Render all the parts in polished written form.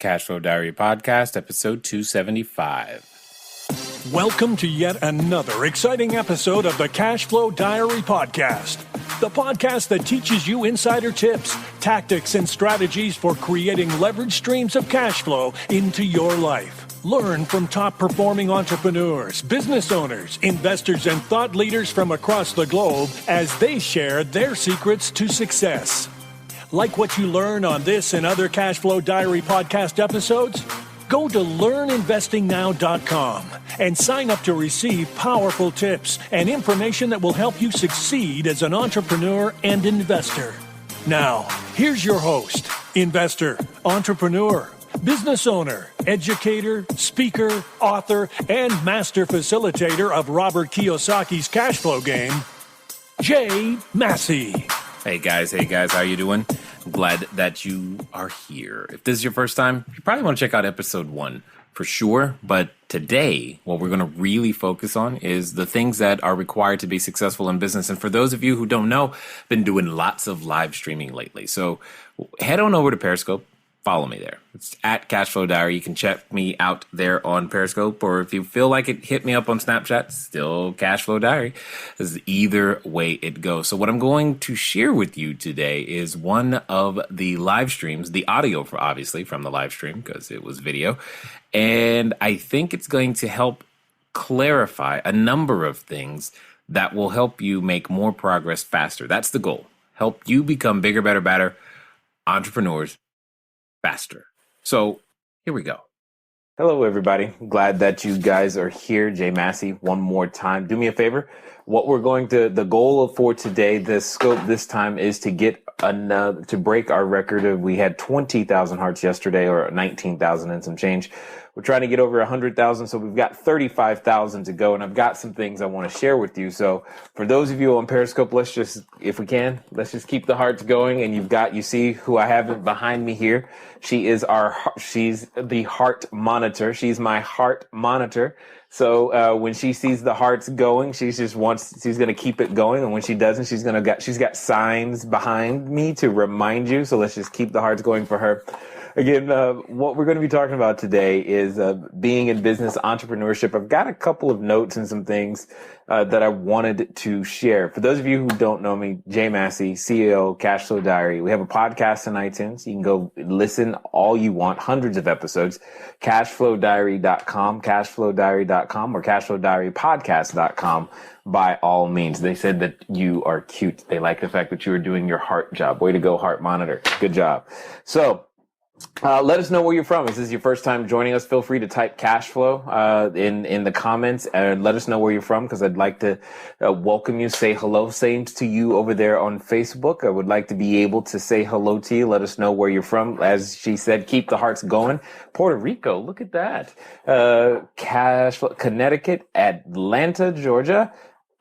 CashFlow Diary Podcast, episode 275. Welcome to yet another exciting episode of the CashFlow Diary Podcast, the podcast that teaches you insider tips, tactics, and strategies for creating leverage streams of cash flow into your life. Learn from top-performing entrepreneurs, business owners, investors, and thought leaders from across the globe as they share their secrets to success. Like what you learn on this and other CashFlow Diary podcast episodes? Go to learninvestingnow.com and sign up to receive powerful tips and information that will help you succeed as an entrepreneur and investor. Now, here's your host, investor, entrepreneur, business owner, educator, speaker, author, and master facilitator of Robert Kiyosaki's cash flow game, Jay Massey. Hey guys, how you doing? I'm glad that you are here. If this is your first time, you probably want to check out episode 1 for sure. But today, what we're going to really focus on is the things that are required to be successful in business. And for those of you who don't know, I've been doing lots of live streaming lately. So head on over to Periscope. Follow me there. It's at CashFlow Diary. You can check me out there on Periscope, or if you feel like it, hit me up on Snapchat. Still CashFlow Diary. This is either way it goes. So what I'm going to share with you today is one of the live streams, the audio for obviously from the live stream because it was video, and I think it's going to help clarify a number of things that will help you make more progress faster. That's the goal. Help you become bigger, better, better entrepreneurs faster. So here we go. Hello, everybody. Glad that you guys are here. Jay Massey, one more time. Do me a favor. The goal for today, the scope this time is to get to break our record of, we had 20,000 hearts yesterday, or 19,000 and some change. We're trying to get over 100,000, so we've got 35,000 to go, and I've got some things I want to share with you. So for those of you on Periscope, let's just keep the hearts going. And you see who I have behind me here. She's the heart monitor. She's my heart monitor. So when she sees the hearts going, she's going to keep it going. And when she doesn't, she's got signs behind me to remind you. So let's just keep the hearts going for her. Again, what we're going to be talking about today is being in business, entrepreneurship. I've got a couple of notes and some things that I wanted to share. For those of you who don't know me, Jay Massey, CEO, CashFlow Diary. We have a podcast on iTunes. You can go listen all you want, hundreds of episodes. CashFlowDiary.com, CashFlowDiary.com, or CashFlowDiaryPodcast.com. By all means. They said that you are cute. They like the fact that you are doing your heart job. Way to go, heart monitor. Good job. So, let us know where you're from. If this is your first time joining us, feel free to type cash flow in the comments and let us know where you're from, because I'd like to welcome you, say hello. Same to you over there on Facebook. I would like to be able to say hello to you. Let us know where you're from. As she said, keep the hearts going. Puerto Rico, look at that. Cash flow, Connecticut, Atlanta, Georgia.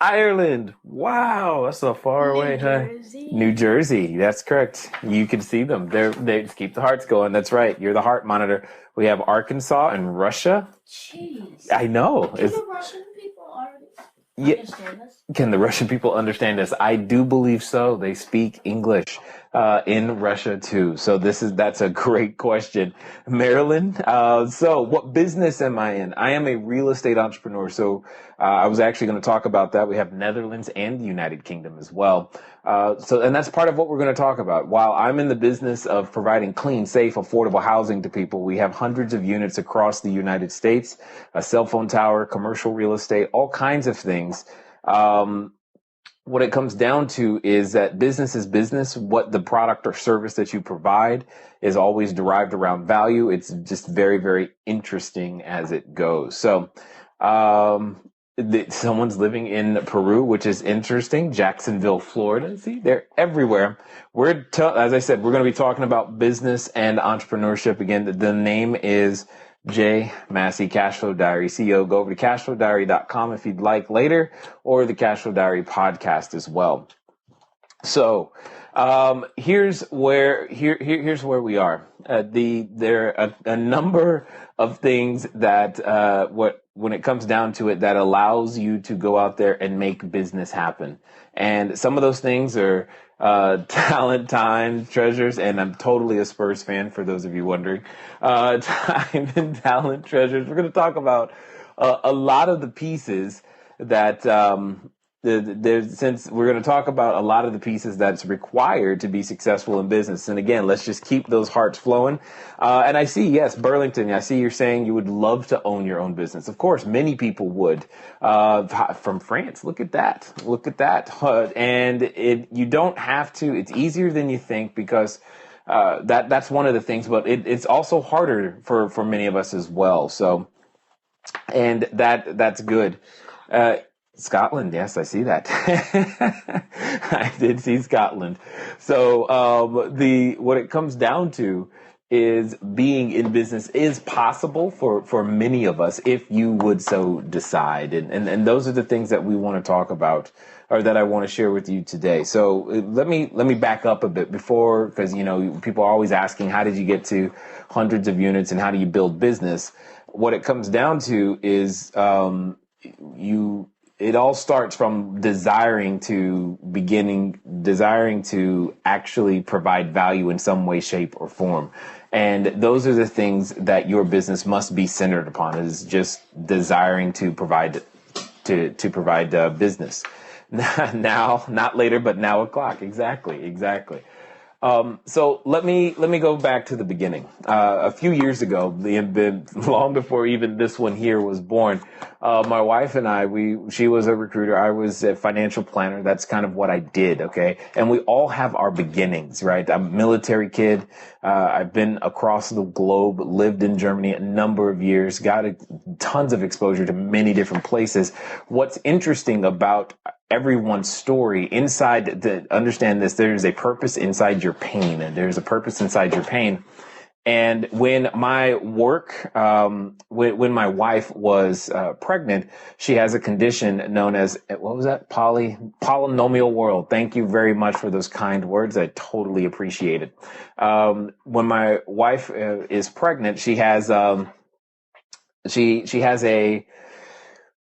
Ireland. Wow, that's so far away, huh? New Jersey. That's correct. You can see them. They just keep the hearts going. That's right. You're the heart monitor. We have Arkansas and Russia. Jeez. I know. Can the Russian people already understand us? Can the Russian people understand us? I do believe so. They speak English in Russia too. So that's a great question. Maryland. So what business am I in? I am a real estate entrepreneur. So I was actually going to talk about that. We have Netherlands and the United Kingdom as well. And that's part of what we're going to talk about. While I'm in the business of providing clean, safe, affordable housing to people, we have hundreds of units across the United States, a cell phone tower, commercial real estate, all kinds of things. What it comes down to is that business is business. What the product or service that you provide is always derived around value. It's just very, very interesting as it goes. So, someone's living in Peru, which is interesting. Jacksonville, Florida. See, they're everywhere. As I said, we're going to be talking about business and entrepreneurship. Again, the name is Jay Massey, CashFlow Diary CEO. Go over to CashFlowDiary.com if you'd like later, or the CashFlow Diary podcast as well. So here's where we are. There are a number of things that when it comes down to it, that allows you to go out there and make business happen. And some of those things are Talent, time, treasures, and I'm totally a Spurs fan for those of you wondering. Time and talent, treasures. We're going to talk about a lot of the pieces that since we're going to talk about a lot of the pieces that's required to be successful in business. And again, let's just keep those hearts flowing. And I see, yes, Burlington, I see you're saying you would love to own your own business. Of course, many people would. From France, look at that. Look at that. And you don't have to. It's easier than you think because that's one of the things, but it's also harder for many of us as well. So, and that's good. Scotland, yes, I see that. I did see Scotland. So what it comes down to is being in business is possible for many of us if you would so decide. And those are the things that we want to talk about, or that I want to share with you today. So let me back up a bit before, because people are always asking, how did you get to hundreds of units and how do you build business? What it comes down to is it all starts from desiring to actually provide value in some way, shape, or form. And those are the things that your business must be centered upon, is just desiring to provide business. Now, not later, but now o'clock. Exactly. So let me go back to the beginning. A few years ago, long before even this one here was born, my wife and she was a recruiter. I was a financial planner. That's kind of what I did. Okay. And we all have our beginnings, right? I'm a military kid. I've been across the globe, lived in Germany a number of years, got tons of exposure to many different places. What's interesting about everyone's story understand this, there's a purpose inside your pain, and there's a purpose inside your pain. And when my wife was pregnant, she has a condition known as, what was that? Polynomial world. Thank you very much for those kind words. I totally appreciate it. When my wife is pregnant, she has a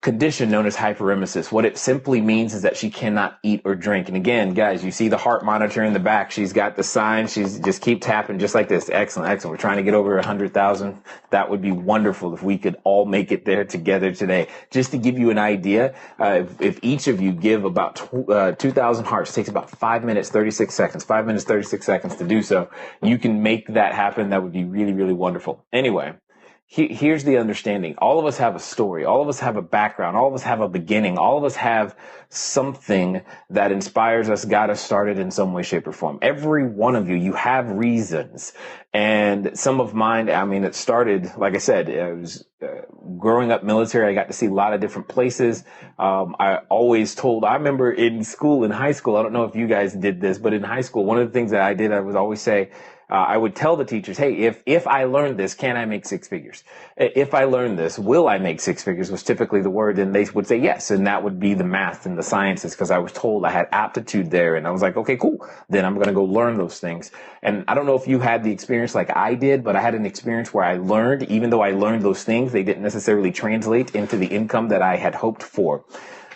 condition known as hyperemesis. What it simply means is that she cannot eat or drink. And again, guys, you see the heart monitor in the back. She's got the sign. She's just keep tapping just like this. Excellent. We're trying to get over 100,000. That would be wonderful if we could all make it there together today. Just to give you an idea, if each of you give about 2,000 hearts, it takes about 5 minutes, 36 seconds, 5 minutes, 36 seconds to do so. You can make that happen. That would be really, really wonderful. Anyway. Here's the understanding. All of us have a story. All of us have a background. All of us have a beginning. All of us have something that inspires us, got us started in some way, shape, or form. Every one of you have reasons. And some of mine, it started, like I said, I was growing up military. I got to see a lot of different places. I remember in high school, I don't know if you guys did this, but in high school, one of the things that I did, I would always say, I would tell the teachers, hey, if I learn this, can I make six figures? If I learn this, will I make six figures was typically the word. And they would say yes. And that would be the math and the sciences, because I was told I had aptitude there. And I was like, okay, cool. Then I'm going to go learn those things. And I don't know if you had the experience like I did, but I had an experience where I learned, even though I learned those things, they didn't necessarily translate into the income that I had hoped for.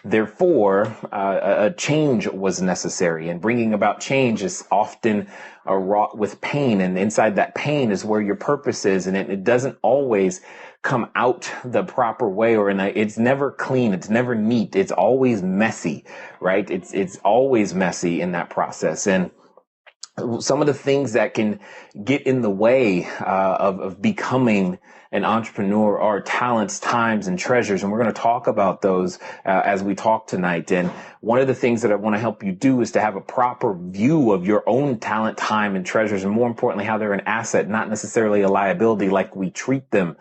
Therefore, a change was necessary, and bringing about change is often wrought with pain. And inside that pain is where your purpose is. And it doesn't always come out the proper way, it's never clean. It's never neat. It's always messy, right? It's always messy in that process. And some of the things that can get in the way of becoming an entrepreneur are talents, times, and treasures. And we're going to talk about those as we talk tonight. And one of the things that I want to help you do is to have a proper view of your own talent, time, and treasures, and more importantly, how they're an asset, not necessarily a liability like we treat them.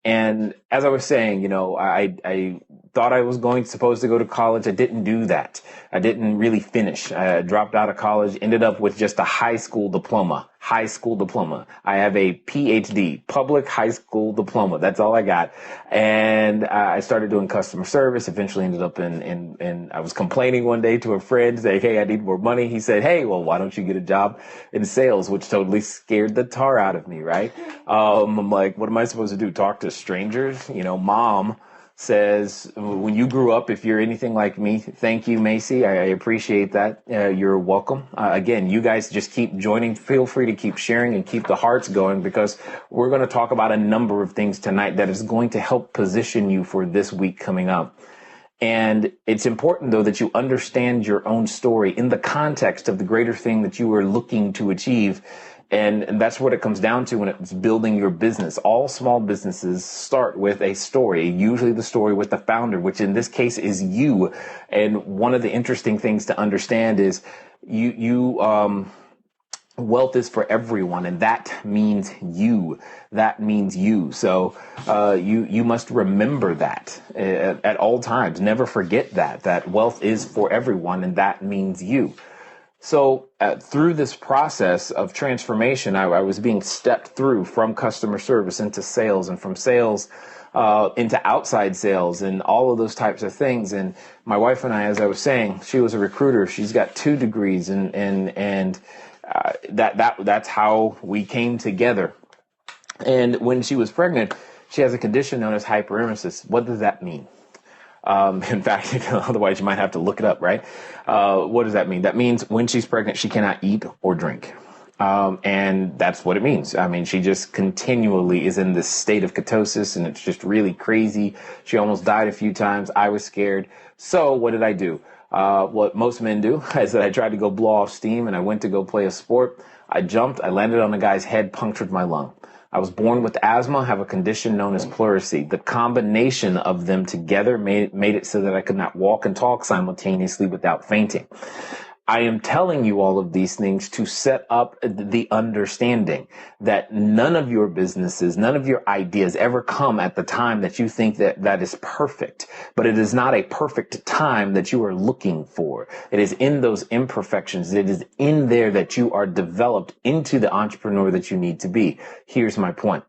And as I was saying, I thought I was supposed to go to college. I didn't do that. I didn't really finish. I dropped out of college, ended up with just a high school diploma. I have a PhD, public high school diploma. That's all I got. And I started doing customer service, eventually ended up in I was complaining one day to a friend, saying, hey, I need more money. He said, hey, well, why don't you get a job in sales, which totally scared the tar out of me, right? I'm like, what am I supposed to do? Talk to strangers? Mom says, when you grew up, if you're anything like me, thank you, Macy. I appreciate that. You're welcome. Again, you guys just keep joining. Feel free to keep sharing and keep the hearts going, because we're going to talk about a number of things tonight that is going to help position you for this week coming up. And it's important, though, that you understand your own story in the context of the greater thing that you are looking to achieve. And that's what it comes down to when it's building your business. All small businesses start with a story, usually the story with the founder, which in this case is you. And one of the interesting things to understand is wealth is for everyone, and that means you. That means you. So you must remember that at all times. Never forget that wealth is for everyone, and that means you. So through this process of transformation, I was being stepped through from customer service into sales, and from sales into outside sales, and all of those types of things. And my wife and I, as I was saying, she was a recruiter. She's got 2 degrees, and that's how we came together. And when she was pregnant, she has a condition known as hyperemesis. What does that mean? In fact, otherwise you might have to look it up, right? What does that mean? That means when she's pregnant, she cannot eat or drink. And that's what it means. I mean, she just continually is in this state of ketosis, and it's just really crazy. She almost died a few times. I was scared. So what did I do? What most men do is that I tried to go blow off steam, and I went to go play a sport. I jumped, I landed on a guy's head, punctured my lung. I was born with asthma, have a condition known as pleurisy. The combination of them together made it so that I could not walk and talk simultaneously without fainting. I am telling you all of these things to set up the understanding that none of your businesses, none of your ideas ever come at the time that you think that is perfect. But it is not a perfect time that you are looking for. It is in those imperfections. It is in there that you are developed into the entrepreneur that you need to be. Here's my point.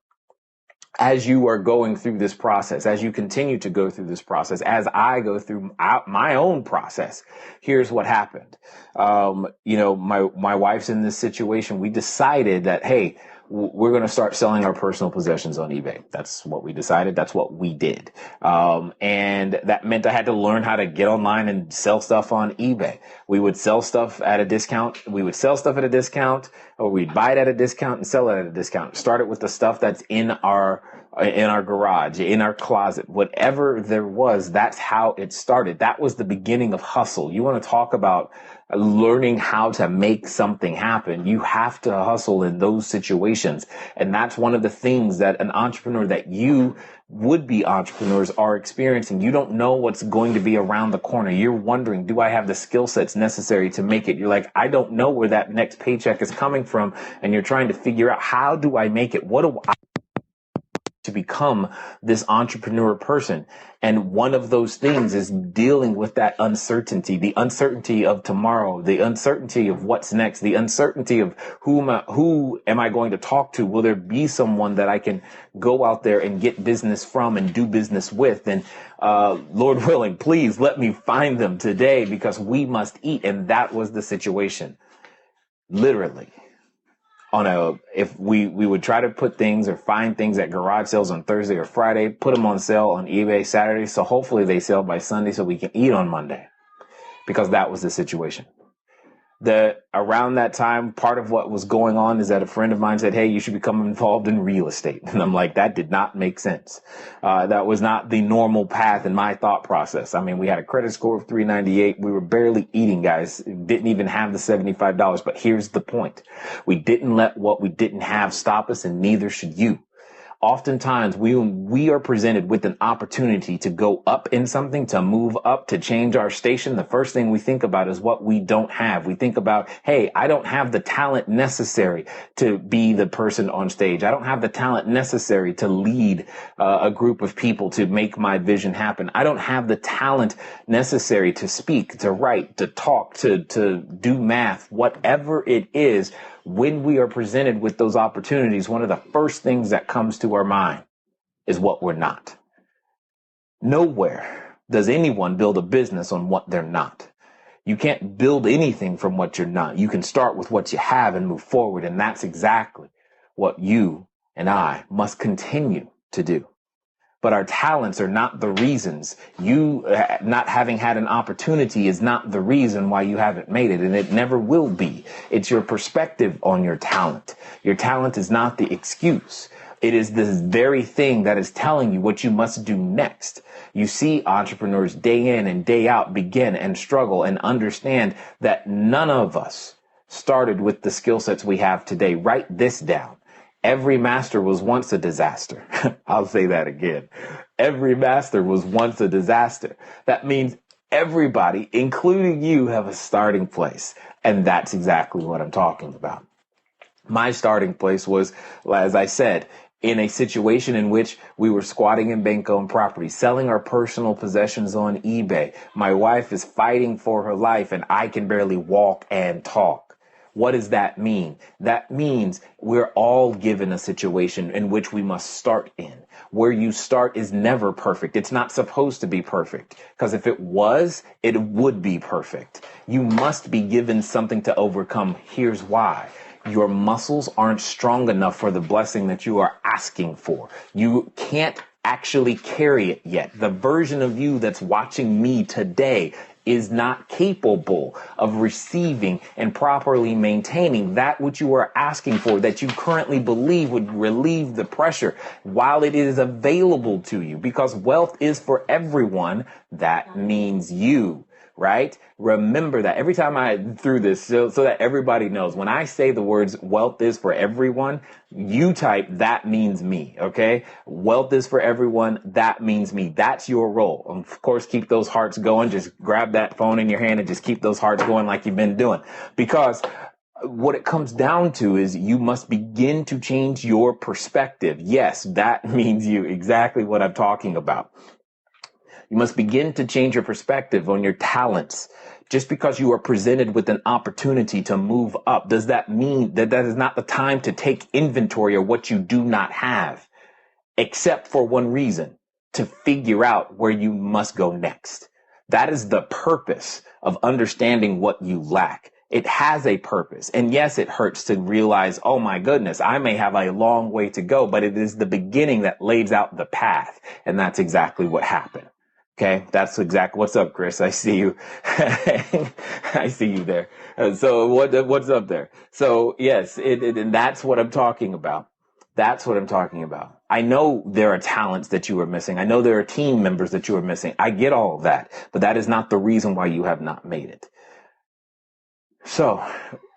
As you are going through this process, as you continue to go through this process, as I go through my own process, here's what happened. My wife's in this situation. We decided that, hey, we're going to start selling our personal possessions on eBay. That's what we decided. That's what we did. And that meant I had to learn how to get online and sell stuff on eBay. We would sell stuff at a discount. We would sell stuff at a discount, or we'd buy it at a discount and sell it at a discount. Started with the stuff that's in our garage, in our closet, whatever there was. That's how it started. That was the beginning of hustle. You want to talk about learning how to make something happen. You have to hustle in those situations. And that's one of the things that an entrepreneur, that you would-be entrepreneurs are experiencing. You don't know what's going to be around the corner. You're wondering, do I have the skill sets necessary to make it? You're like, I don't know where that next paycheck is coming from. And you're trying to figure out, how do I make it? What do I to become this entrepreneur person? And one of those things is dealing with that uncertainty, the uncertainty of tomorrow, the uncertainty of what's next, the uncertainty of who am I going to talk to? Will there be someone that I can go out there and get business from and do business with? And Lord willing, please let me find them today, because we must eat. And that was the situation. Literally. If we would try to put things or find things at garage sales on Thursday or Friday, put them on sale on eBay Saturday. So hopefully they sell by Sunday so we can eat on Monday, because that was the situation. Around that time, part of what was going on is that a friend of mine said, hey, you should become involved in real estate. And I'm like, that did not make sense. That was not the normal path in my thought process. I mean, we had a credit score of 398. We were barely eating, guys. Didn't even have the $75. But here's the point. We didn't let what we didn't have stop us, and neither should you. Oftentimes, we are presented with an opportunity to go up in something, to move up, to change our station. The first thing we think about is what we don't have. We think about, hey, I don't have the talent necessary to be the person on stage. I don't have the talent necessary to lead a group of people to make my vision happen. I don't have the talent necessary to speak, to write, to talk, to do math, whatever it is. When we are presented with those opportunities, one of the first things that comes to our mind is what we're not. Nowhere does anyone build a business on what they're not. You can't build anything from what you're not. You can start with what you have and move forward. And that's exactly what you and I must continue to do. but our talents are not the reasons. You not having had an opportunity is not the reason why you haven't made it, and it never will be. It's your perspective on your talent. Your talent is not the excuse. It is this very thing that is telling you what you must do next. You see entrepreneurs day in and day out begin and struggle and understand that none of us started with the skill sets we have today. Write this down. Every master was once a disaster. I'll say that again. Every master was once a disaster. That means everybody, including you, have a starting place. And that's exactly what I'm talking about. My starting place was, as I said, in a situation in which we were squatting in bank-owned property, selling our personal possessions on eBay. My wife is fighting for her life and I can barely walk and talk. What does that mean? That means we're all given a situation in which we must start in. Where you start is never perfect. It's not supposed to be perfect, because if it was, it would be perfect. You must be given something to overcome. Here's why. Your muscles aren't strong enough for the blessing that you are asking for. You can't actually carry it yet. The version of you that's watching me today is not capable of receiving and properly maintaining that which you are asking for, that you currently believe would relieve the pressure while it is available to you. Because wealth is for everyone. That means you. Right? Remember that every time I threw this, so that everybody knows, when I say the words wealth is for everyone, you type that means me. Okay? Wealth is for everyone. That means me. That's your role. Of course, keep those hearts going. Just grab that phone in your hand and just keep those hearts going like you've been doing. Because what it comes down to is you must begin to change your perspective. Yes, that means you. Exactly what I'm talking about. You must begin to change your perspective on your talents. Just because you are presented with an opportunity to move up, does that mean that that is not the time to take inventory of what you do not have? Except for one reason, to figure out where you must go next. That is the purpose of understanding what you lack. It has a purpose. And yes, it hurts to realize, oh my goodness, I may have a long way to go, but it is the beginning that lays out the path. And that's exactly what happened. Okay, that's exactly. What's up, Chris? I see you. I see you there. So what's up there? So yes, and that's what I'm talking about. That's what I'm talking about. I know there are talents that you are missing. I know there are team members that you are missing. I get all of that, but that is not the reason why you have not made it. So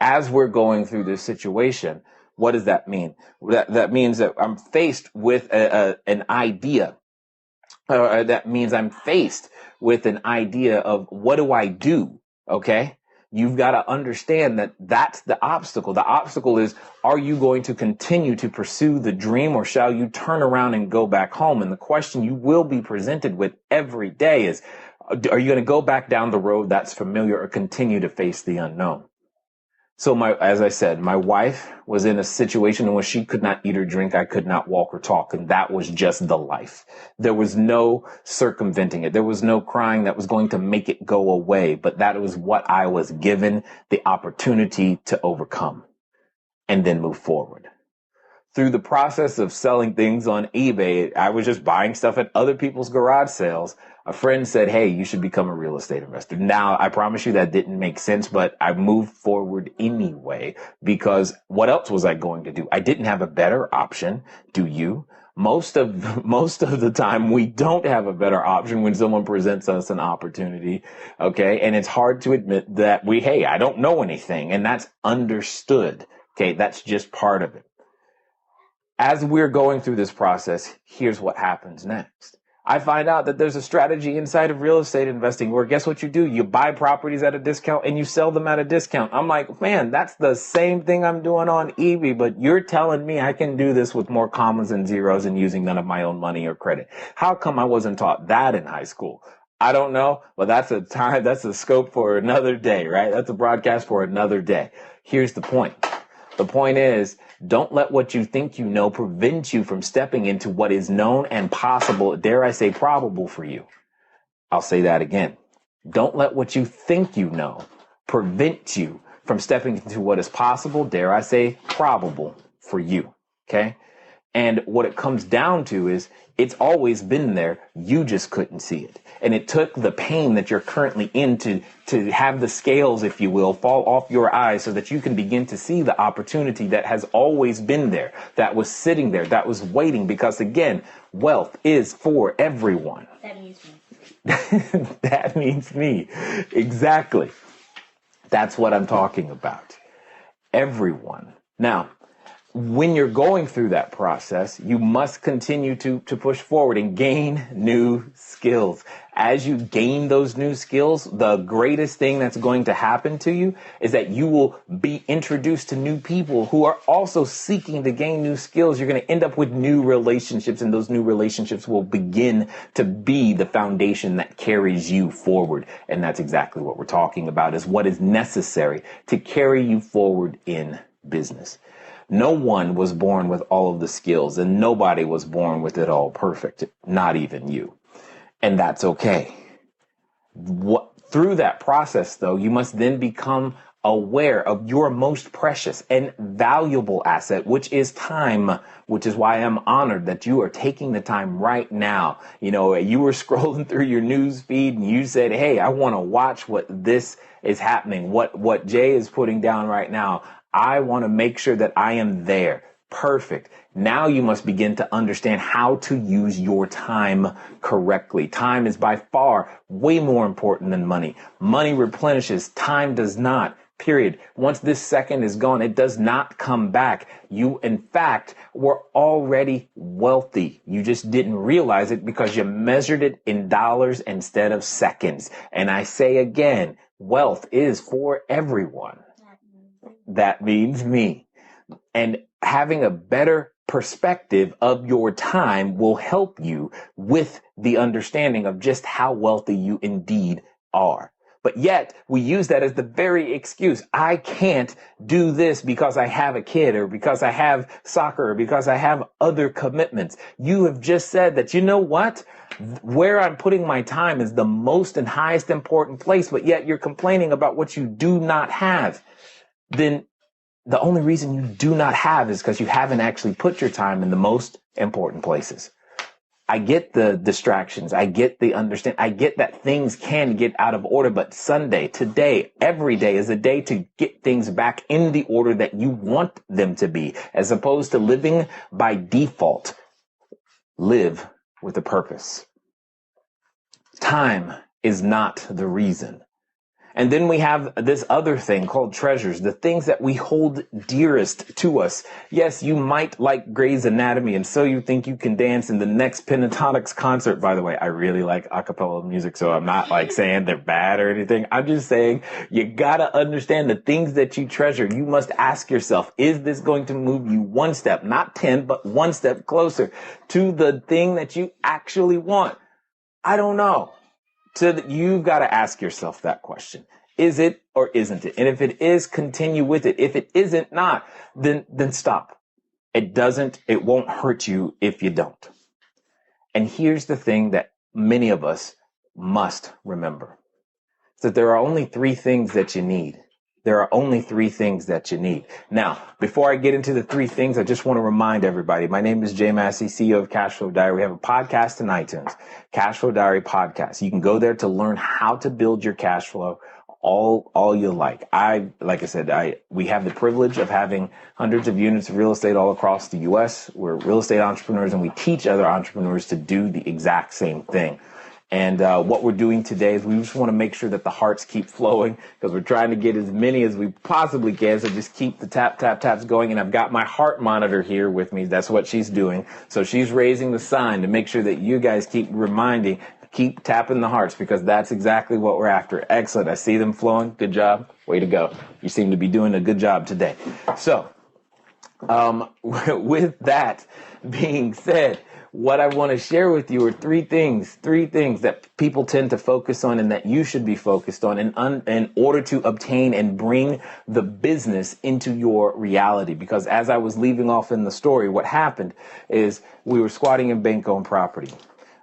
as we're going through this situation, what does that mean? That means that I'm faced with an idea. That means I'm faced with an idea of what do I do? Okay. You've got to understand that that's the obstacle. The obstacle is, are you going to continue to pursue the dream, or shall you turn around and go back home? And the question you will be presented with every day is, are you going to go back down the road that's familiar or continue to face the unknown? So as I said, my wife was in a situation in which she could not eat or drink. I could not walk or talk. And that was just the life. There was no circumventing it. There was no crying that was going to make it go away. But that was what I was given the opportunity to overcome and then move forward. Through the process of selling things on eBay, I was just buying stuff at other people's garage sales. A friend said, hey, you should become a real estate investor. Now, I promise you that didn't make sense, but I moved forward anyway, because what else was I going to do? I didn't have a better option. Do you? Most of the time, we don't have a better option when someone presents us an opportunity. Okay. And it's hard to admit that hey, I don't know anything. And that's understood. Okay. That's just part of it. As we're going through this process, here's what happens next. I find out that there's a strategy inside of real estate investing where guess what you do? You buy properties at a discount and you sell them at a discount. I'm like, man, that's the same thing I'm doing on eBay, but you're telling me I can do this with more commas and zeros and using none of my own money or credit. How come I wasn't taught that in high school? I don't know, but that's a scope for another day, right? That's a broadcast for another day. Here's the point. The point is, don't let what you think you know prevent you from stepping into what is known and possible, dare I say probable for you. I'll say that again. Don't let what you think you know prevent you from stepping into what is possible, dare I say probable for you. Okay? And what it comes down to is it's always been there. You just couldn't see it. And it took the pain that you're currently in to have the scales, if you will, fall off your eyes so that you can begin to see the opportunity that has always been there, that was sitting there, that was waiting. Because again, wealth is for everyone. That means me. That means me. Exactly. That's what I'm talking about. Everyone. Now, when you're going through that process, you must continue to push forward and gain new skills. As you gain those new skills, the greatest thing that's going to happen to you is that you will be introduced to new people who are also seeking to gain new skills. You're going to end up with new relationships, and those new relationships will begin to be the foundation that carries you forward. And that's exactly what we're talking about, is what is necessary to carry you forward in business. No one was born with all of the skills, and nobody was born with it all perfect, not even you. And that's okay. Through that process, though, you must then become aware of your most precious and valuable asset, which is time, which is why I'm honored that you are taking the time right now. You know, you were scrolling through your news feed and you said, hey, I want to watch what this is happening, what Jay is putting down right now. I want to make sure that I am there. Perfect. Now you must begin to understand how to use your time correctly. Time is by far way more important than money. Money replenishes. Time does not. Period. Once this second is gone, it does not come back. You, in fact, were already wealthy. You just didn't realize it because you measured it in dollars instead of seconds. And I say again, wealth is for everyone. That means me. And having a better perspective of your time will help you with the understanding of just how wealthy you indeed are. But yet we use that as the very excuse. I can't do this because I have a kid, or because I have soccer, or because I have other commitments. You have just said that, you know what? Where I'm putting my time is the most and highest important place, but yet you're complaining about what you do not have. Then the only reason you do not have is because you haven't actually put your time in the most important places. I get the distractions. I get the understand. I get that things can get out of order, but Sunday, today, every day is a day to get things back in the order that you want them to be, as opposed to living by default. Live with a purpose. Time is not the reason. And then we have this other thing called treasures, the things that we hold dearest to us. Yes, you might like Grey's Anatomy, and so you think you can dance in the next Pentatonics concert. By the way, I really like a cappella music, so I'm not like saying they're bad or anything. I'm just saying you gotta understand the things that you treasure. You must ask yourself, is this going to move you one step, not 10, but one step closer to the thing that you actually want? I don't know. You've got to ask yourself that question. Is it or isn't it? And if it is, continue with it. If it isn't not, then stop. It won't hurt you if you don't. And here's the thing that many of us must remember. It's that there are only three things that you need. There are only three things that you need. Now, before I get into the three things, I just want to remind everybody, my name is Jay Massey, CEO of CashFlowDiary. We have a podcast in iTunes, CashFlowDiary Podcast. You can go there to learn how to build your cash flow all you like. Like I said, we have the privilege of having hundreds of units of real estate all across the U.S. We're real estate entrepreneurs, and we teach other entrepreneurs to do the exact same thing. And what we're doing today is we just want to make sure that the hearts keep flowing, because we're trying to get as many as we possibly can. So just keep the taps going. And I've got my heart monitor here with me. That's what she's doing. So she's raising the sign to make sure that you guys keep tapping the hearts, because that's exactly what we're after. Excellent. I see them flowing. Good job. Way to go. You seem to be doing a good job today. So with that being said, what I want to share with you are three things that people tend to focus on and that you should be focused on in order to obtain and bring the business into your reality. Because as I was leaving off in the story, what happened is we were squatting in bank-owned property.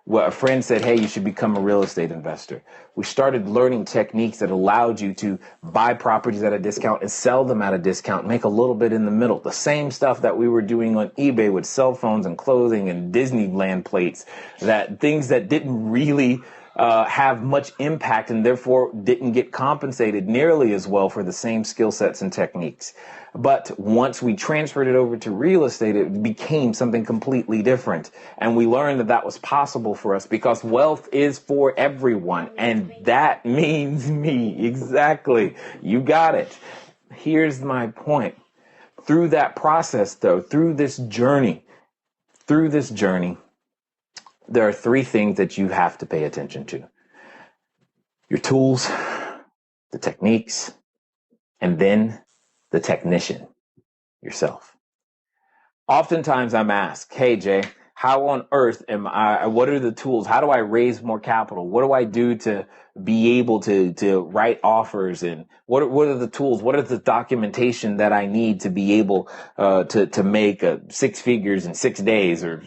Well, a friend said, hey, you should become a real estate investor. We started learning techniques that allowed you to buy properties at a discount and sell them at a discount, make a little bit in the middle. The same stuff that we were doing on eBay with cell phones and clothing and Disneyland plates, that things that didn't really have much impact and therefore didn't get compensated nearly as well for the same skill sets and techniques. But once we transferred it over to real estate, it became something completely different. And we learned that that was possible for us because wealth is for everyone. And that means me. Exactly. You got it. Here's my point. Through that process, though, through this journey, there are three things that you have to pay attention to. Your tools, the techniques, and then the technician, yourself. Oftentimes I'm asked, hey, Jay, how on earth what are the tools? How do I raise more capital? What do I do to be able to write offers? And what are the tools? What is the documentation that I need to be able to make 6 figures in 6 days, or,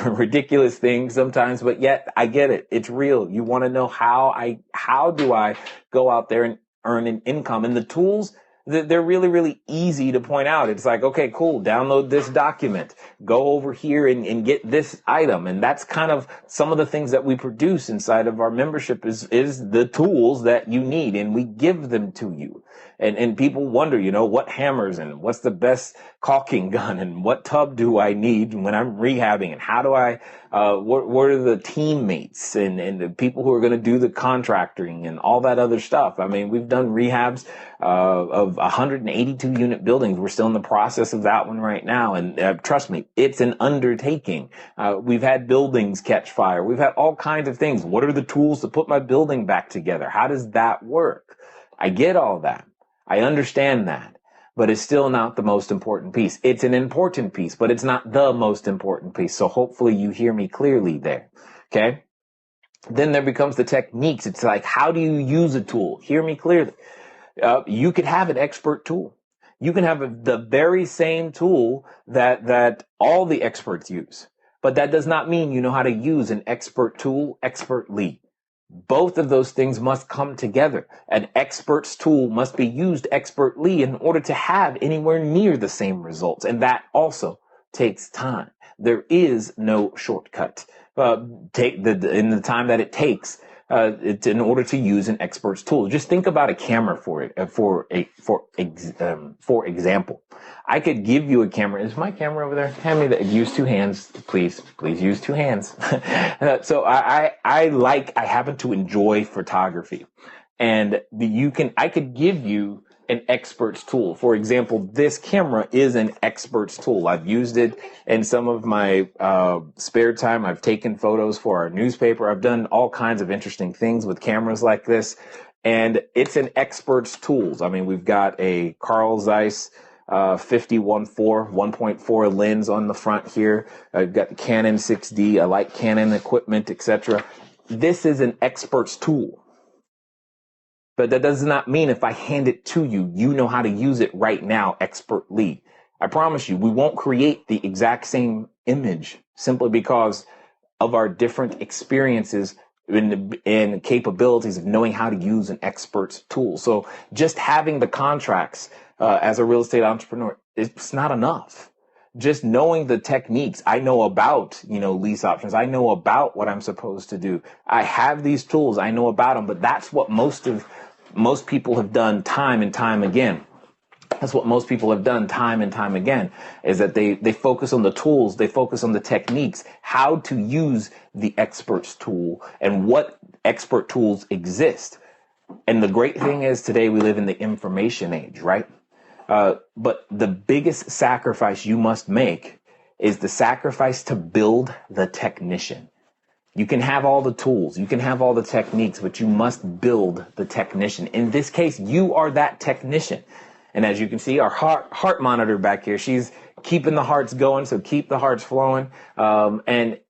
ridiculous things sometimes, but yet I get it. It's real. You want to know how do I go out there and earn an income? And the tools, they're really, really easy to point out. It's like, okay, cool, download this document, go over here and get this item. And that's kind of some of the things that we produce inside of our membership is the tools that you need, and we give them to you. And people wonder, what hammers and what's the best caulking gun and what tub do I need when I'm rehabbing, and how do I, what are the teammates and the people who are going to do the contracting and all that other stuff. I mean, we've done rehabs of 182 unit buildings. We're still in the process of that one right now. And trust me, it's an undertaking. We've had buildings catch fire. We've had all kinds of things. What are the tools to put my building back together? How does that work? I get all that. I understand that, but it's still not the most important piece. It's an important piece, but it's not the most important piece. So hopefully you hear me clearly there. Okay. Then there becomes the techniques. It's like, how do you use a tool? Hear me clearly. You could have an expert tool. You can have the very same tool that all the experts use, but that does not mean you know how to use an expert tool expertly. Both of those things must come together. An expert's tool must be used expertly in order to have anywhere near the same results. And that also takes time. There is no shortcut. In the time that it takes, it's in order to use an expert's tool. Just think about a camera for example. I could give you a camera. Is my camera over there? Hand me that. Use 2 hands, please. Please use 2 hands. So I happen to enjoy photography, and I could give you an expert's tool. For example, this camera is an expert's tool. I've used it in some of my spare time. I've taken photos for our newspaper. I've done all kinds of interesting things with cameras like this, and it's an expert's tools. I mean, we've got a Carl Zeiss 1.4 lens on the front here. I've got the Canon 6D. I like Canon equipment, etc. This is an expert's tool. But that does not mean if I hand it to you, you know how to use it right now expertly. I promise you, we won't create the exact same image simply because of our different experiences and capabilities of knowing how to use an expert's tool. So just having the contracts as a real estate entrepreneur, it's not enough. Just knowing the techniques, I know about, lease options. I know about what I'm supposed to do. I have these tools. I know about them, but that's what most people have done time and time again. That's what most people have done time and time again, is that they focus on the tools, they focus on the techniques, how to use the expert's tool and what expert tools exist. And the great thing is today we live in the information age, right? But the biggest sacrifice you must make is the sacrifice to build the technician. You can have all the tools, you can have all the techniques, but you must build the technician. In this case, you are that technician. And as you can see, our heart monitor back here, she's keeping the hearts going, so keep the hearts flowing. And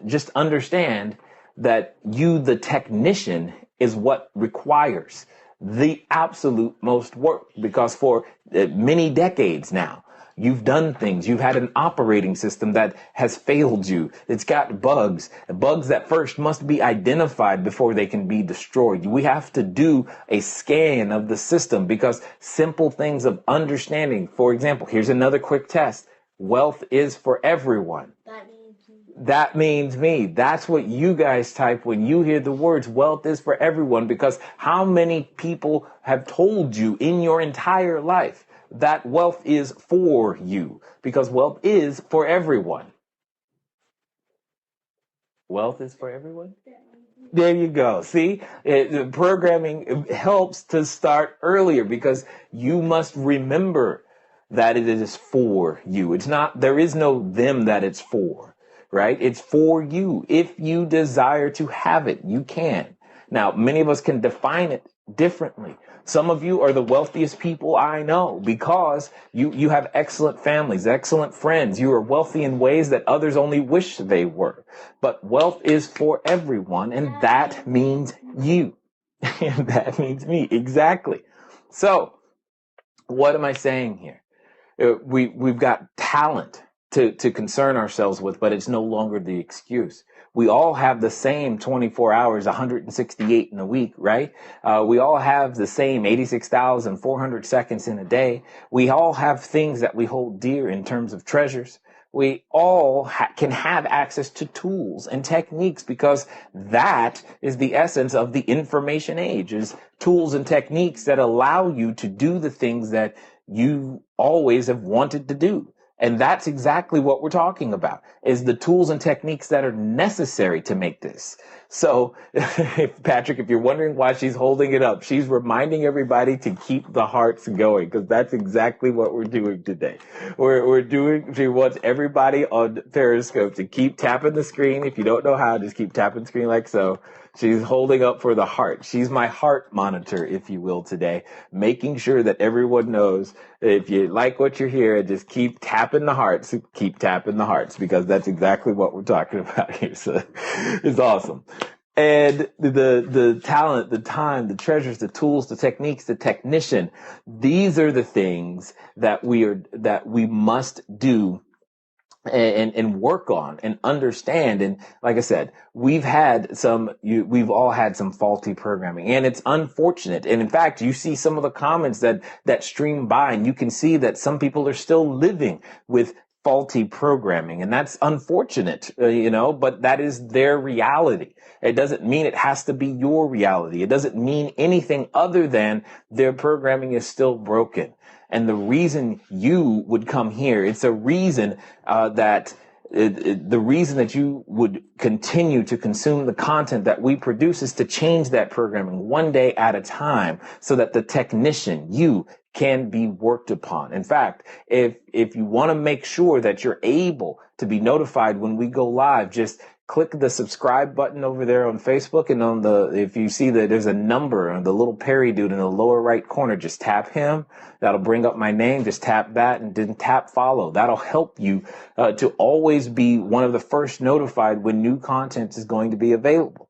just understand that you, the technician, is what requires the absolute most work, because for many decades now, You've done things. You've had an operating system that has failed you. It's got bugs that first must be identified before they can be destroyed. We have to do a scan of the system because simple things of understanding. For example, here's another quick test. Wealth is for everyone. That means me. That's what you guys type when you hear the words wealth is for everyone, because how many people have told you in your entire life that wealth is for you? Because wealth is for everyone. Wealth is for everyone? There you go. See, the programming helps to start earlier because you must remember that it is for you. It's not, there is no them that it's for. Right? It's for you. If you desire to have it, you can. Now, many of us can define it differently. Some of you are the wealthiest people I know because you have excellent families, excellent friends. You are wealthy in ways that others only wish they were. But wealth is for everyone, and that means you. And that means me. Exactly. So, what am I saying here? We've got talent to concern ourselves with, but it's no longer the excuse. We all have the same 24 hours, 168 in a week, right? We all have the same 86,400 seconds in a day. We all have things that we hold dear in terms of treasures. We all can have access to tools and techniques because that is the essence of the information age, is tools and techniques that allow you to do the things that you always have wanted to do. And that's exactly what we're talking about, is the tools and techniques that are necessary to make this. So, Patrick, if you're wondering why she's holding it up, she's reminding everybody to keep the hearts going, because that's exactly what we're doing today. She wants everybody on Periscope to keep tapping the screen. If you don't know how, just keep tapping the screen like so. She's holding up for the heart. She's my heart monitor, if you will, today, making sure that everyone knows if you like what you hear, just keep tapping the hearts, because that's exactly what we're talking about here. So it's awesome. And the talent, the time, the treasures, the tools, the techniques, the technician, these are the things that we must do and work on and understand. And like I said, we've all had some faulty programming, and it's unfortunate. And in fact, you see some of the comments that stream by, and you can see that some people are still living with faulty programming, and that's unfortunate, but that is their reality. It doesn't mean it has to be your reality. It doesn't mean anything other than their programming is still broken. And the reason you would come here, it's a reason the reason that you would continue to consume the content that we produce is to change that programming one day at a time, so that the technician, you, can be worked upon. In fact, if you want to make sure that you're able to be notified when we go live, just click the subscribe button over there on Facebook, and if you see that there's a number on the little Perry dude in the lower right corner, just tap him. That'll bring up my name. Just tap that and then tap follow. That'll help you to always be one of the first notified when new content is going to be available.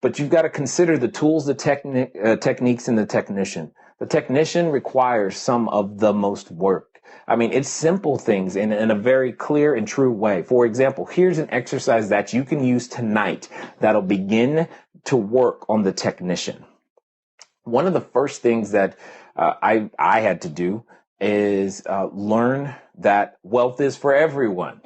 But you've got to consider the tools, the techniques, and the technician. The technician requires some of the most work. I mean, it's simple things in a very clear and true way. For example, here's an exercise that you can use tonight that'll begin to work on the technician. One of the first things that I had to do is learn that wealth is for everyone.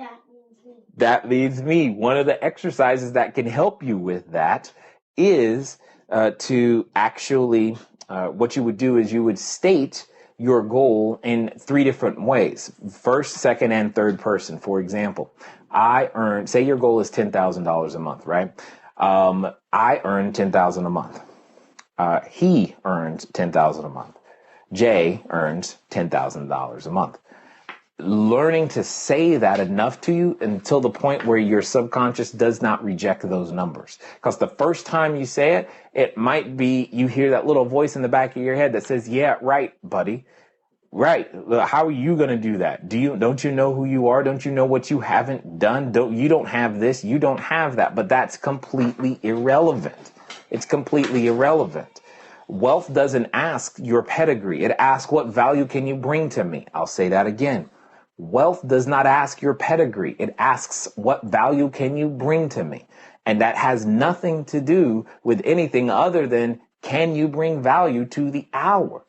That means me. One of the exercises that can help you with that is to actually, what you would do is you would state your goal in 3 different ways. First, second, and third person. For example, say your goal is $10,000 a month, right? I earn $10,000 a month. He earns $10,000 a month. Jay earns $10,000 a month. Learning to say that enough to you until the point where your subconscious does not reject those numbers. Because the first time you say it, it might be you hear that little voice in the back of your head that says, yeah, right, buddy. Right. How are you going to do that? Don't you know who you are? Don't you know what you haven't done? You don't have this. You don't have that. But that's completely irrelevant. It's completely irrelevant. Wealth doesn't ask your pedigree. It asks, what value can you bring to me? I'll say that again. Wealth does not ask your pedigree. It asks, what value can you bring to me? And that has nothing to do with anything other than, can you bring value to the hour?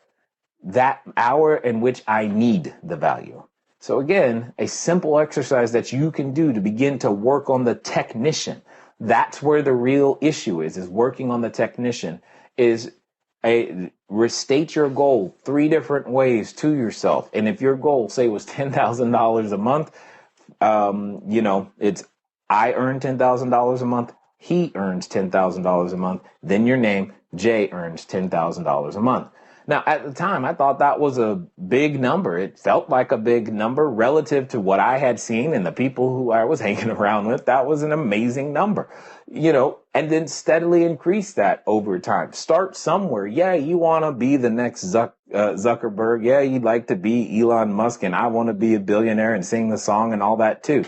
That hour in which I need the value. So again, a simple exercise that you can do to begin to work on the technician. That's where the real issue is working on the technician, is restate your goal 3 different ways to yourself. And if your goal, say, was $10,000 a month, it's I earn $10,000 a month, he earns $10,000 a month, then your name, Jay, earns $10,000 a month. Now, at the time, I thought that was a big number. It felt like a big number relative to what I had seen and the people who I was hanging around with. That was an amazing number, and then steadily increase that over time. Start somewhere. Yeah, you want to be the next Zuckerberg. Yeah, you'd like to be Elon Musk, and I want to be a billionaire and sing the song and all that too.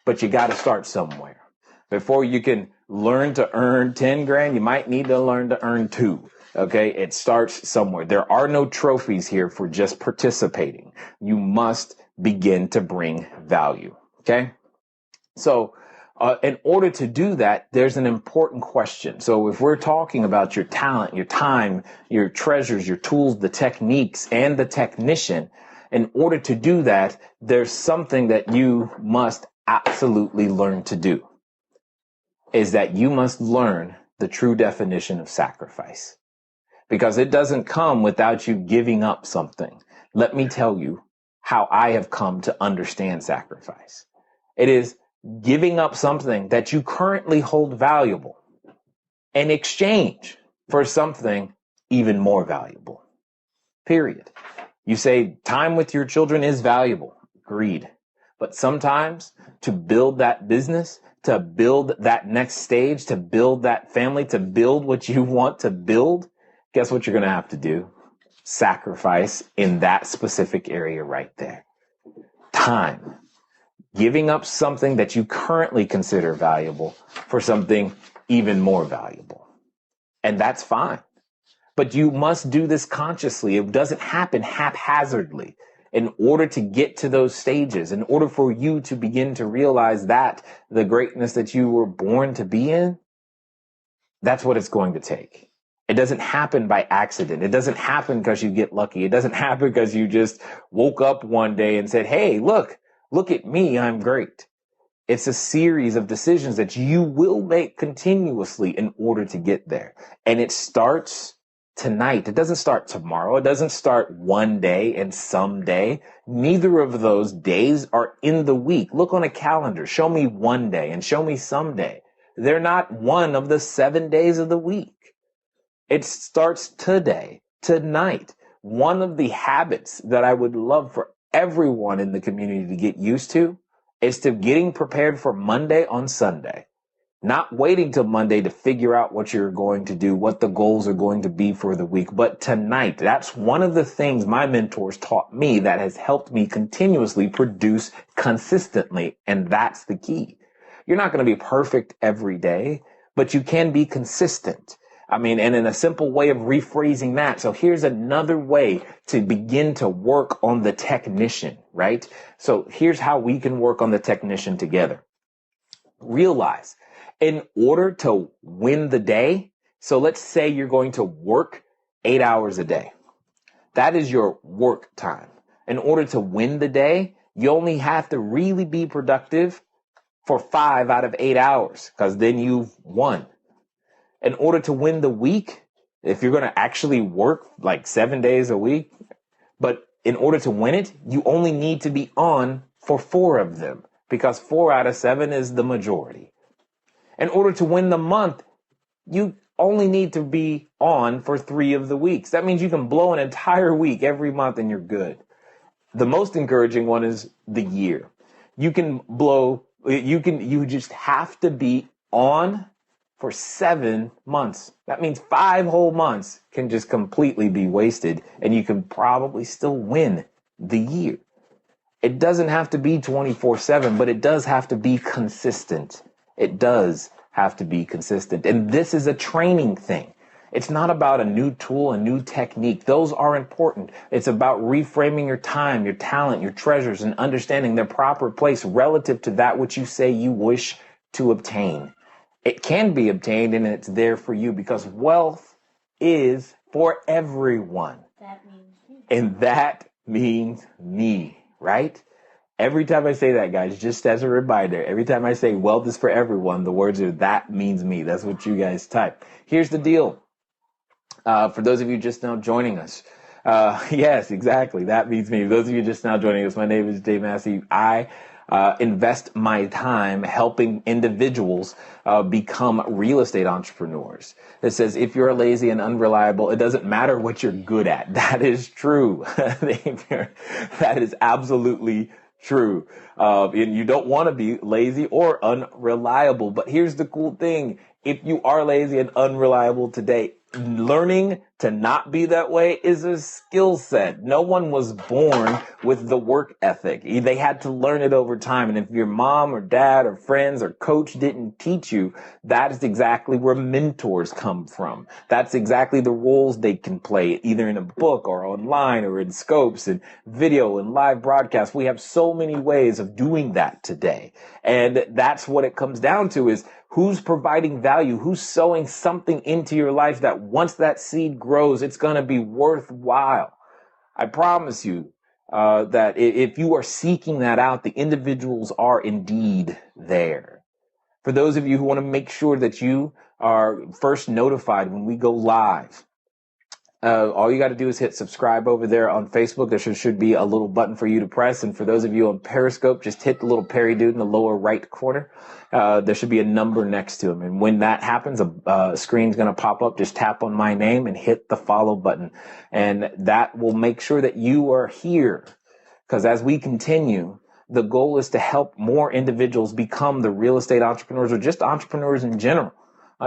But you got to start somewhere. Before you can learn to earn 10 grand, you might need to learn to earn 2. Okay, it starts somewhere. There are no trophies here for just participating. You must begin to bring value. Okay, so in order to do that, there's an important question. So if we're talking about your talent, your time, your treasures, your tools, the techniques, and the technician, in order to do that, there's something that you must absolutely learn to do, is that you must learn the true definition of sacrifice. Because it doesn't come without you giving up something. Let me tell you how I have come to understand sacrifice. It is giving up something that you currently hold valuable in exchange for something even more valuable. Period. You say time with your children is valuable. Agreed. But sometimes to build that business, to build that next stage, to build that family, to build what you want to build, guess what you're going to have to do? Sacrifice in that specific area right there. Time. Giving up something that you currently consider valuable for something even more valuable. And that's fine. But you must do this consciously. It doesn't happen haphazardly. In order to get to those stages, in order for you to begin to realize that the greatness that you were born to be in, that's what it's going to take. It doesn't happen by accident. It doesn't happen because you get lucky. It doesn't happen because you just woke up one day and said, hey, look at me, I'm great. It's a series of decisions that you will make continuously in order to get there. And it starts tonight. It doesn't start tomorrow. It doesn't start one day and someday. Neither of those days are in the week. Look on a calendar. Show me one day and show me someday. They're not one of the 7 days of the week. It starts today, tonight. One of the habits that I would love for everyone in the community to get used to is to getting prepared for Monday on Sunday. Not waiting till Monday to figure out what you're going to do, what the goals are going to be for the week, but tonight. That's one of the things my mentors taught me that has helped me continuously produce consistently, and that's the key. You're not going to be perfect every day, but you can be consistent. And in a simple way of rephrasing that. So here's another way to begin to work on the technician, right? So here's how we can work on the technician together. Realize, in order to win the day, so let's say you're going to work 8 hours a day. That is your work time. In order to win the day, you only have to really be productive for 5 out of 8 hours, because then you've won. In order to win the week, if you're going to actually work like 7 days a week, but in order to win it, you only need to be on for 4 of them, because 4 out of 7 is the majority. In order to win the month, you only need to be on for 3 of the weeks. That means you can blow an entire week every month and you're good. The most encouraging one is the year. You just have to be on for 7 months. That means 5 whole months can just completely be wasted, and you can probably still win the year. It doesn't have to be 24/7, but it does have to be consistent. It does have to be consistent. And this is a training thing. It's not about a new tool, a new technique. Those are important. It's about reframing your time, your talent, your treasures, and understanding their proper place relative to that which you say you wish to obtain. It can be obtained and it's there for you because wealth is for everyone. That means me. And that means me, right? Every time I say that, guys, just as a reminder, every time I say wealth is for everyone, the words are that means me. That's what you guys type. Here's the deal. For those of you just now joining us, yes, exactly. That means me. For those of you just now joining us, my name is Jay Massey. I invest my time helping individuals become real estate entrepreneurs. It says, if you're lazy and unreliable, it doesn't matter what you're good at. That is true. That is absolutely true. And you don't want to be lazy or unreliable. But here's the cool thing. If you are lazy and unreliable today, learning to not be that way is a skill set. No one was born with the work ethic. They had to learn it over time. And if your mom or dad or friends or coach didn't teach you, that is exactly where mentors come from. That's exactly the roles they can play, either in a book or online or in scopes and video and live broadcasts. We have so many ways of doing that today. And that's what it comes down to, is who's providing value, who's sowing something into your life that once that seed grows, it's going to be worthwhile. I promise you that if you are seeking that out, the individuals are indeed there. For those of you who want to make sure that you are first notified when we go live, all you got to do is hit subscribe over there on Facebook. There should be a little button for you to press. And for those of you on Periscope, just hit the little Perry dude in the lower right corner. There should be a number next to him. And when that happens, a screen's going to pop up. Just tap on my name and hit the follow button. And that will make sure that you are here. Because as we continue, the goal is to help more individuals become the real estate entrepreneurs, or just entrepreneurs in general.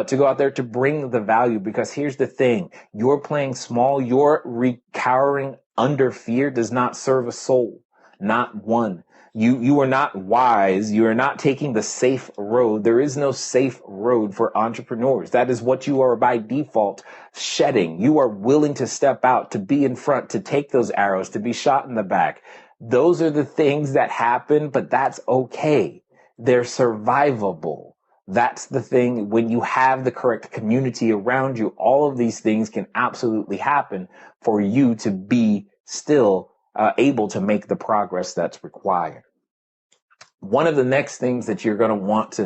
To go out there to bring the value, because here's the thing. You're playing small. Your cowering under fear does not serve a soul, not one. You are not wise. You are not taking the safe road. There is no safe road for entrepreneurs. That is what you are by default shedding. You are willing to step out, to be in front, to take those arrows, to be shot in the back. Those are the things that happen, but that's okay. They're survivable. That's the thing. When you have the correct community around you, all of these things can absolutely happen for you to be still able to make the progress that's required. One of the next things that you're going to want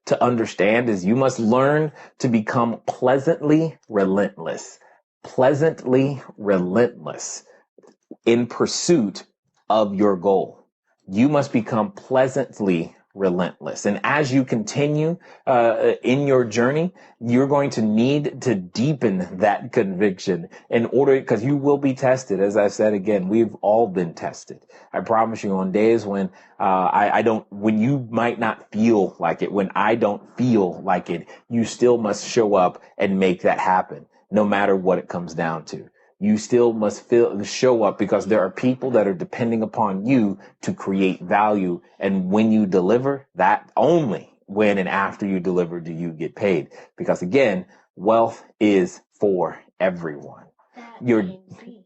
to understand is you must learn to become pleasantly relentless. Pleasantly relentless in pursuit of your goal. You must become pleasantly relentless. And as you continue in your journey, you're going to need to deepen that conviction in order, because you will be tested. As I said again, we've all been tested. I promise you, on days when when you might not feel like it, when I don't feel like it, you still must show up and make that happen, no matter what it comes down to. You still must show up, because there are people that are depending upon you to create value. And when you deliver, that only when and after you deliver do you get paid. Because again, wealth is for everyone.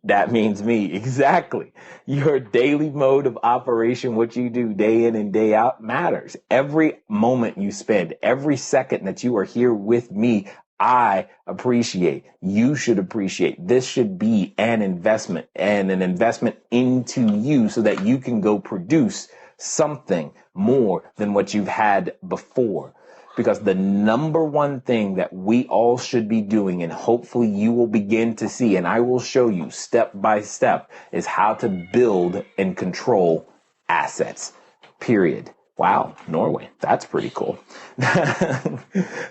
That means me. Exactly. Your daily mode of operation, what you do day in and day out, matters. Every moment you spend, every second that you are here with me, I appreciate. You should appreciate. This should be an investment, and an investment into you, so that you can go produce something more than what you've had before. Because the number one thing that we all should be doing, and hopefully you will begin to see, and I will show you step by step, is how to build and control assets. Period. Wow, Norway. That's pretty cool.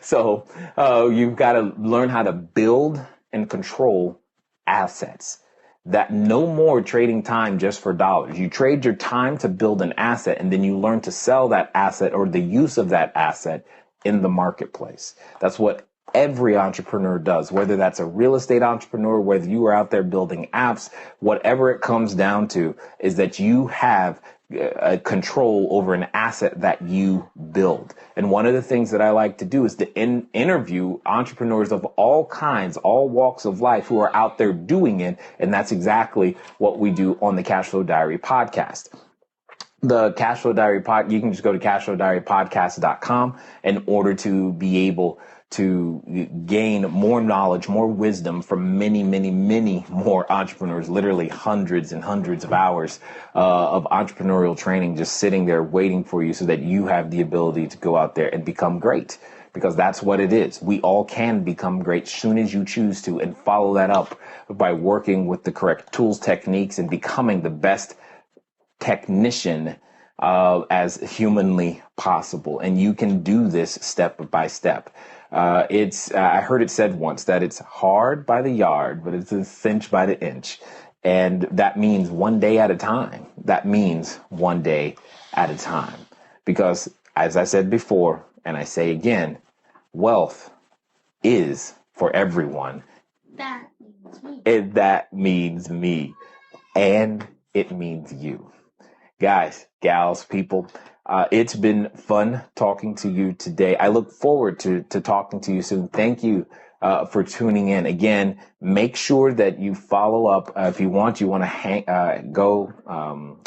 So you've got to learn how to build and control assets. That no more trading time just for dollars. You trade your time to build an asset, and then you learn to sell that asset, or the use of that asset, in the marketplace. That's what every entrepreneur does, whether that's a real estate entrepreneur, whether you are out there building apps, whatever it comes down to is that you have control over an asset that you build. And one of the things that I like to do is to interview entrepreneurs of all kinds, all walks of life who are out there doing it. And that's exactly what we do on the Cashflow Diary podcast. The Cashflow Diary you can just go to CashFlowDiaryPodcast.com in order to be able to gain more knowledge, more wisdom from many, many, many more entrepreneurs, literally hundreds and hundreds of hours of entrepreneurial training just sitting there waiting for you so that you have the ability to go out there and become great. Because that's what it is. We all can become great as soon as you choose to, and follow that up by working with the correct tools, techniques, and becoming the best technician as humanly possible. And you can do this step by step. I heard it said once that it's hard by the yard, but it's a cinch by the inch. And that means one day at a time. That means one day at a time. Because as I said before, and I say again, wealth is for everyone. That means me. And that means me. And it means you. Guys, gals, people, it's been fun talking to you today. I look forward to talking to you soon. Thank you for tuning in. Again, make sure that you follow up. If you want to go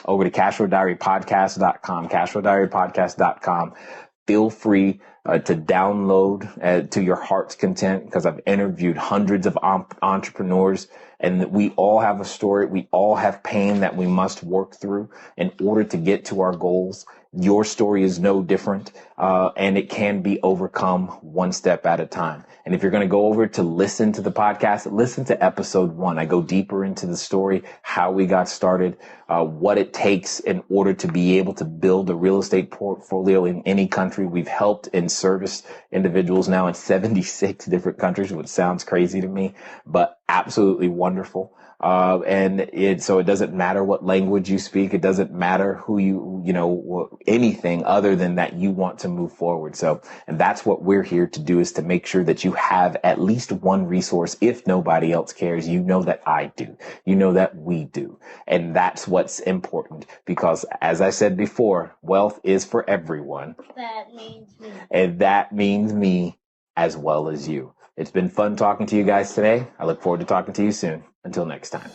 over to CashFlowDiaryPodcast.com, CashFlowDiaryPodcast.com. Feel free to download to your heart's content, because I've interviewed hundreds of entrepreneurs, and we all have a story. We all have pain that we must work through in order to get to our goals. Your story is no different, and it can be overcome one step at a time. And if you're going to go over to listen to the podcast, listen to episode 1. I go deeper into the story, how we got started, what it takes in order to be able to build a real estate portfolio in any country. We've helped and serviced individuals now in 76 different countries, which sounds crazy to me, but absolutely wonderful. So it doesn't matter what language you speak. It doesn't matter who anything other than that you want to move forward. So, and that's what we're here to do, is to make sure that you have at least one resource. If nobody else cares, you know that I do, you know that we do. And that's what's important, because as I said before, wealth is for everyone. That means me. And that means me as well as you. It's been fun talking to you guys today. I look forward to talking to you soon. Until next time.